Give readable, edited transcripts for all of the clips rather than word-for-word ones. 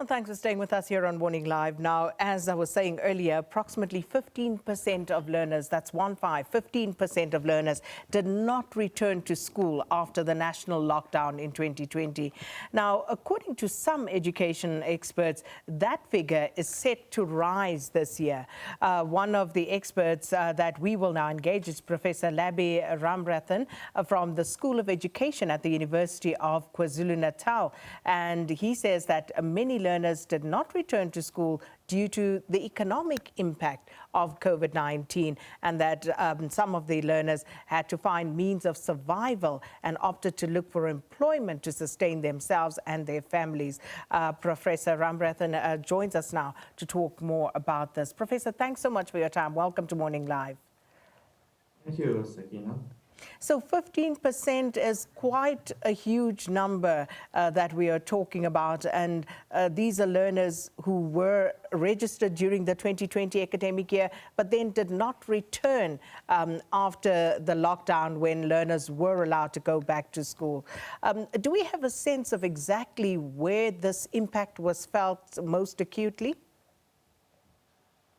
And thanks for staying with us here on Morning Live. Now, as I was saying earlier, approximately 15% of learners, that's 15% of learners did not return to school after the national lockdown in 2020. Now, according to some education experts, that figure is set to rise this year. One of the experts that we will now engage is Professor Labby Ramrathan from the School of Education at the University of KwaZulu-Natal. And he says that many learners did not return to school due to the economic impact of COVID-19, and that some of the learners had to find means of survival and opted to look for employment to sustain themselves and their families. Professor Ramrathan joins us now to talk more about this. Professor, thanks so much for your time. Welcome to Morning Live. Thank you, Sakina. So 15% is quite a huge number that we are talking about, and these are learners who were registered during the 2020 academic year, but then did not return after the lockdown when learners were allowed to go back to school. Do we have a sense of exactly where this impact was felt most acutely?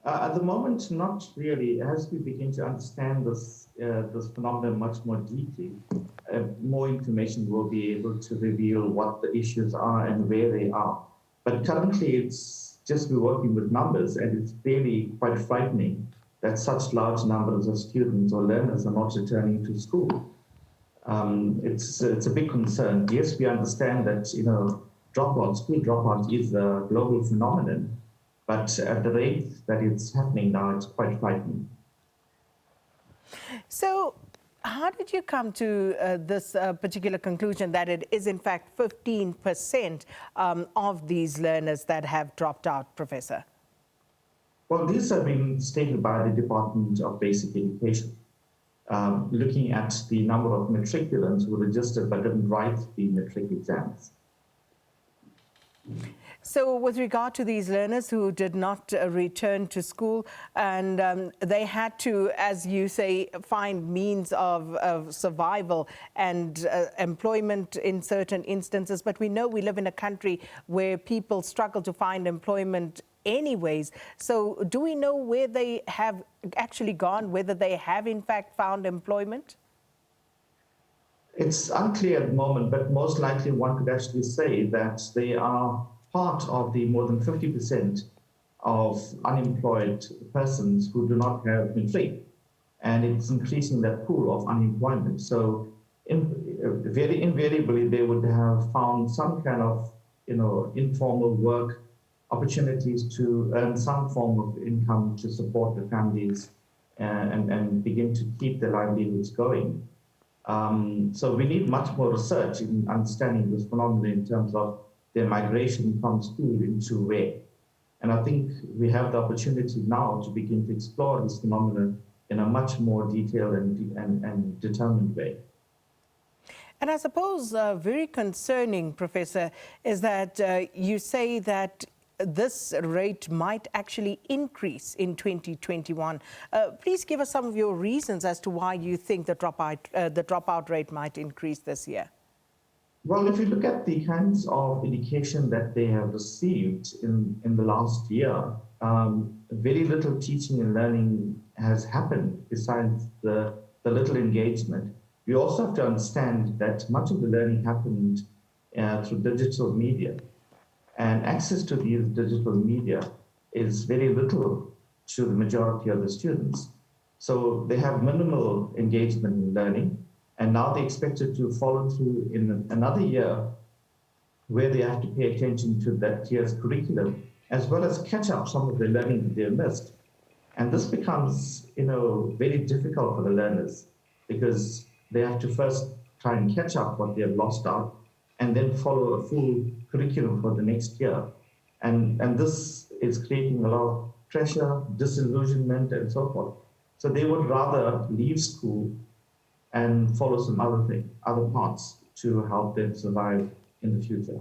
At the moment, not really. As we begin to understand this phenomenon much more deeply, more information will be able to reveal what the issues are and where they are. But currently, it's just we're working with numbers, and it's really quite frightening that such large numbers of students or learners are not returning to school. It's a big concern. Yes, we understand that school dropout is a global phenomenon. But at the rate that it's happening now, it's quite frightening. So how did you come to this particular conclusion that it is in fact 15% of these learners that have dropped out, Professor? Well, these have been stated by the Department of Basic Education, looking at the number of matriculants who registered but didn't write the matric exams. So with regard to these learners who did not return to school, and they had to, as you say, find means of survival and employment in certain instances, but we know we live in a country where people struggle to find employment anyways. So do we know where they have actually gone, whether they have in fact found employment? It's unclear at the moment, but most likely one could actually say that they are part of the more than 50% of unemployed persons who do not have matric, and it's increasing that pool of unemployment. So very invariably, they would have found some kind of informal work opportunities to earn some form of income to support the families and begin to keep their livelihoods going. So we need much more research in understanding this phenomenon in terms of their migration from school into where. And I think we have the opportunity now to begin to explore this phenomenon in a much more detailed and determined way. And I suppose very concerning, Professor, is that you say that this rate might actually increase in 2021. Please give us some of your reasons as to why you think the dropout rate might increase this year. Well, if you look at the kinds of education that they have received in the last year, very little teaching and learning has happened besides the little engagement. We also have to understand that much of the learning happened through digital media. And access to these digital media is very little to the majority of the students. So they have minimal engagement in learning. And now they're expected to follow through in another year where they have to pay attention to that year's curriculum, as well as catch up some of the learning that they missed. And this becomes, very difficult for the learners because they have to first try and catch up what they have lost out and then follow a full curriculum for the next year. And this is creating a lot of pressure, disillusionment, and so forth. So they would rather leave school and follow some other paths to help them survive in the future.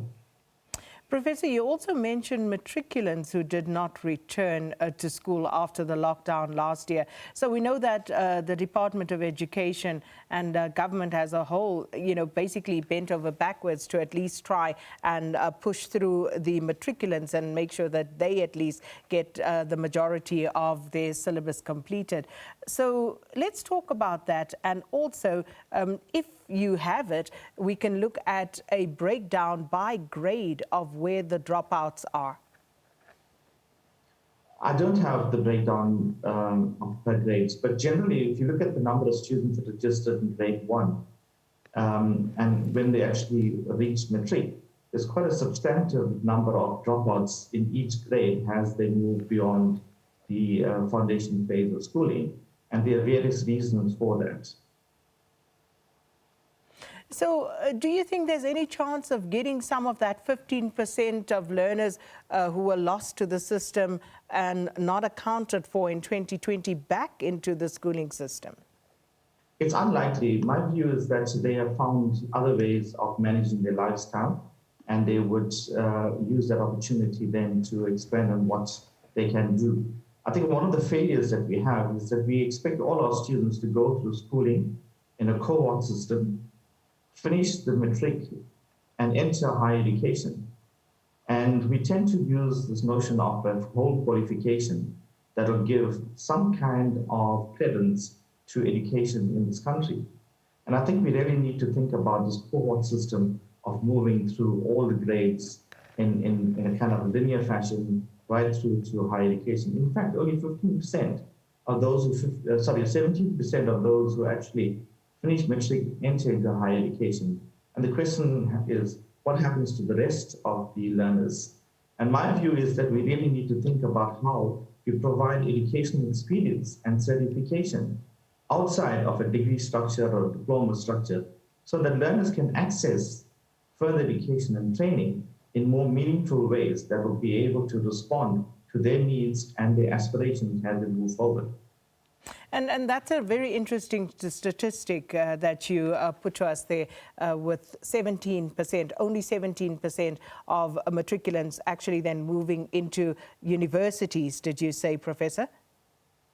Professor, you also mentioned matriculants who did not return to school after the lockdown last year. So we know that the Department of Education and government as a whole, basically bent over backwards to at least try and push through the matriculants and make sure that they at least get the majority of their syllabus completed. So let's talk about that. And also, if you have it, we can look at a breakdown by grade of where the dropouts are. I don't have the breakdown per grades, but generally, if you look at the number of students that registered in grade 1, and when they actually reach matric, there's quite a substantive number of dropouts in each grade as they move beyond the foundation phase of schooling. And there are various reasons for that. So do you think there's any chance of getting some of that 15% of learners who were lost to the system and not accounted for in 2020 back into the schooling system? It's unlikely. My view is that they have found other ways of managing their lifestyle, and they would use that opportunity then to expand on what they can do. I think one of the failures that we have is that we expect all our students to go through schooling in a cohort system, finish the matric, and enter higher education. And we tend to use this notion of a whole qualification that will give some kind of credence to education in this country. And I think we really need to think about this cohort system of moving through all the grades in a kind of linear fashion right through to higher education. In fact, only 15% of those who, 17% of those who actually finish matric enter into higher education. And the question is, what happens to the rest of the learners? And my view is that we really need to think about how we provide educational experience and certification outside of a degree structure or diploma structure so that learners can access further education and training in more meaningful ways that will be able to respond to their needs and their aspirations as they move forward. And that's a very interesting statistic that you put to us there with 17%, only 17% of matriculants actually then moving into universities, did you say, Professor?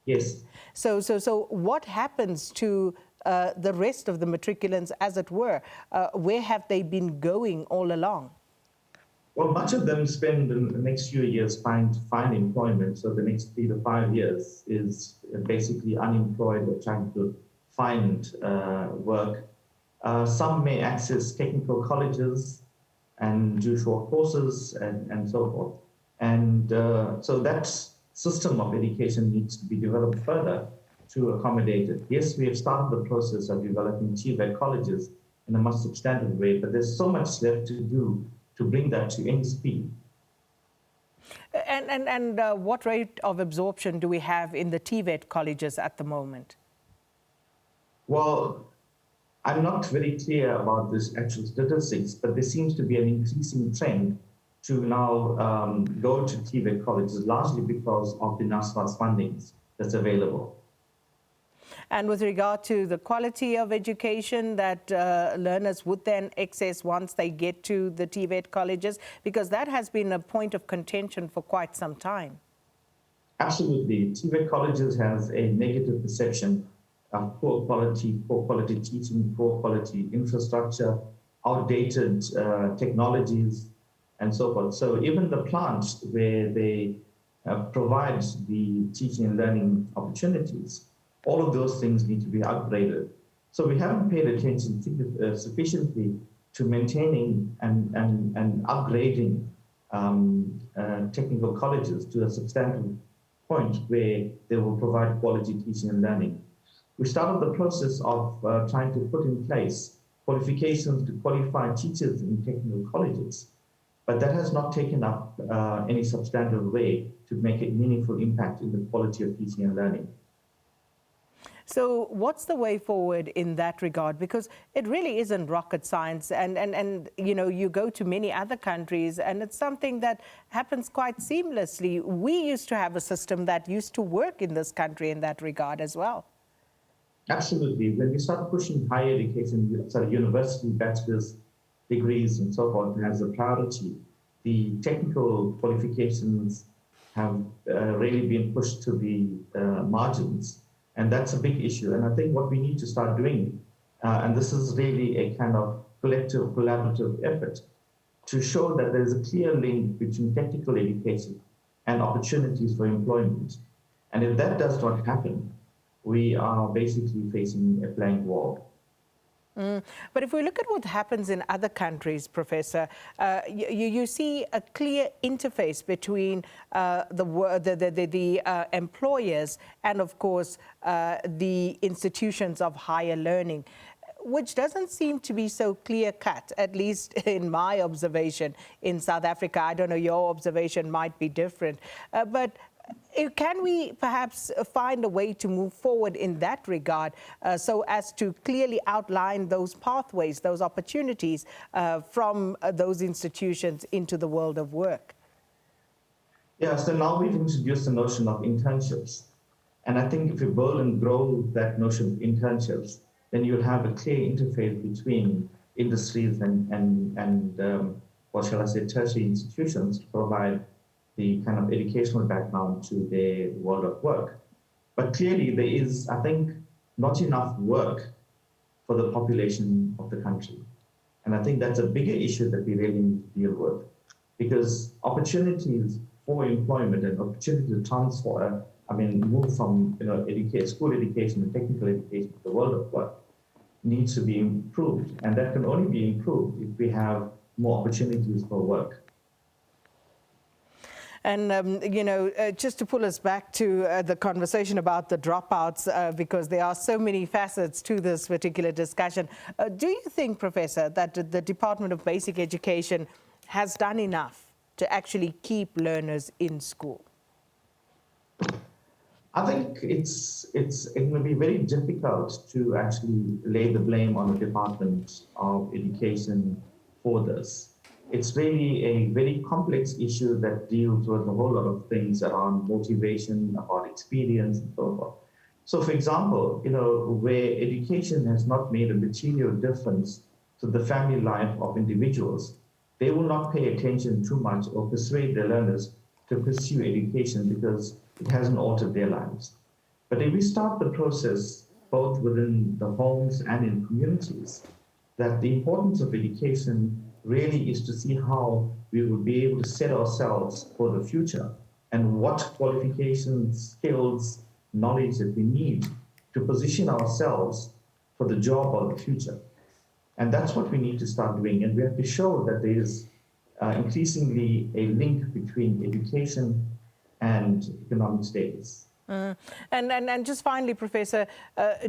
Yes. So what happens to the rest of the matriculants, as it were? Where have they been going all along? Well, much of them spend the next few years trying to find employment. So the next 3 to 5 years is basically unemployed or trying to find work. Some may access technical colleges and do short courses and so forth. And so that system of education needs to be developed further to accommodate it. Yes, we have started the process of developing TVET colleges in a much substantive way, but there's so much left to do to bring that to any speed. And what rate of absorption do we have in the TVET colleges at the moment? Well, I'm not very clear about this actual statistics, but there seems to be an increasing trend to now go to TVET colleges, largely because of the NSFAS fundings that's available. And with regard to the quality of education that learners would then access once they get to the TVET colleges, because that has been a point of contention for quite some time. Absolutely. TVET colleges has a negative perception of poor quality teaching, poor quality infrastructure, outdated technologies, and so forth. So even the plants where they provide the teaching and learning opportunities, all of those things need to be upgraded. So we haven't paid attention sufficiently to maintaining and upgrading technical colleges to a substantive point where they will provide quality teaching and learning. We started the process of trying to put in place qualifications to qualify teachers in technical colleges, but that has not taken up any substantive way to make a meaningful impact in the quality of teaching and learning. So what's the way forward in that regard? Because it really isn't rocket science. And you go to many other countries and it's something that happens quite seamlessly. We used to have a system that used to work in this country in that regard as well. Absolutely. When we start pushing higher education, university bachelor's degrees and so forth as a priority, the technical qualifications have really been pushed to the margins. And that's a big issue. And I think what we need to start doing, and this is really a kind of collective, collaborative effort, to show that there is a clear link between technical education and opportunities for employment. And if that does not happen, we are basically facing a blank wall. But if we look at what happens in other countries, Professor, you see a clear interface between the employers and, of course, the institutions of higher learning, which doesn't seem to be so clear-cut, at least in my observation in South Africa. I don't know, your observation might be different. But can we perhaps find a way to move forward in that regard so as to clearly outline those pathways, those opportunities from those institutions into the world of work? Yeah, so now we've introduced the notion of internships. And I think if you build and grow that notion of internships, then you'll have a clear interface between industries and what shall I say, tertiary institutions to provide the kind of educational background to their world of work. But clearly there is, I think, not enough work for the population of the country. And I think that's a bigger issue that we really need to deal with, because opportunities for employment and opportunity to transfer, move from school education and technical education to the world of work needs to be improved. And that can only be improved if we have more opportunities for work. And, just to pull us back to the conversation about the dropouts, because there are so many facets to this particular discussion. Do you think, Professor, that the Department of Basic Education has done enough to actually keep learners in school? I think it will be very difficult to actually lay the blame on the Department of Education for this. It's really a very complex issue that deals with a whole lot of things around motivation, about experience, and so forth. So, for example, where education has not made a material difference to the family life of individuals, they will not pay attention too much or persuade their learners to pursue education because it hasn't altered their lives. But if we start the process, both within the homes and in communities, that the importance of education really is to see how we will be able to set ourselves for the future and what qualifications, skills, knowledge that we need to position ourselves for the job of the future. And that's what we need to start doing. And we have to show that there is increasingly a link between education and economic status. And just finally, Professor,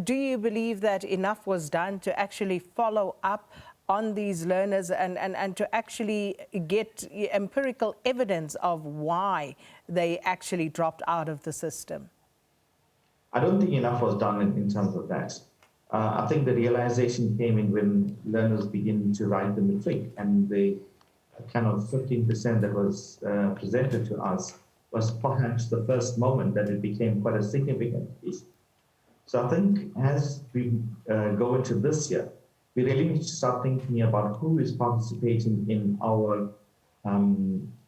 do you believe that enough was done to actually follow up on these learners and to actually get empirical evidence of why they actually dropped out of the system? I don't think enough was done in terms of that. I think the realization came in when learners begin to write the matric, and the kind of 15% that was presented to us was perhaps the first moment that it became quite a significant issue. So I think as we go into this year, we really need to start thinking about who is participating in our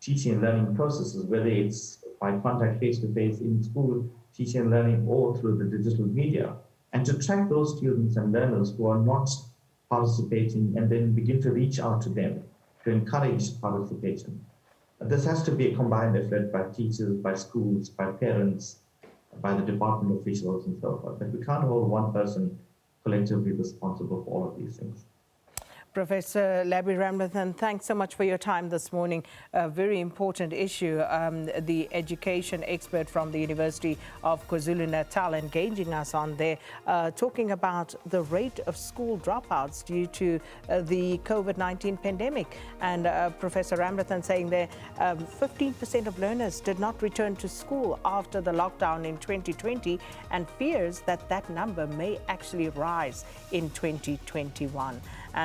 teaching and learning processes, whether it's by contact face-to-face in school, teaching and learning, or through the digital media, and to track those students and learners who are not participating and then begin to reach out to them to encourage participation. This has to be a combined effort by teachers, by schools, by parents, by the department officials and so forth. But we can't hold one person collectively responsible for all of these things. Professor Labby Ramrathan, thanks so much for your time this morning. A very important issue. The education expert from the University of KwaZulu-Natal engaging us on there, talking about the rate of school dropouts due to the COVID-19 pandemic. And Professor Ramrathan saying there 15% of learners did not return to school after the lockdown in 2020 and fears that that number may actually rise in 2021.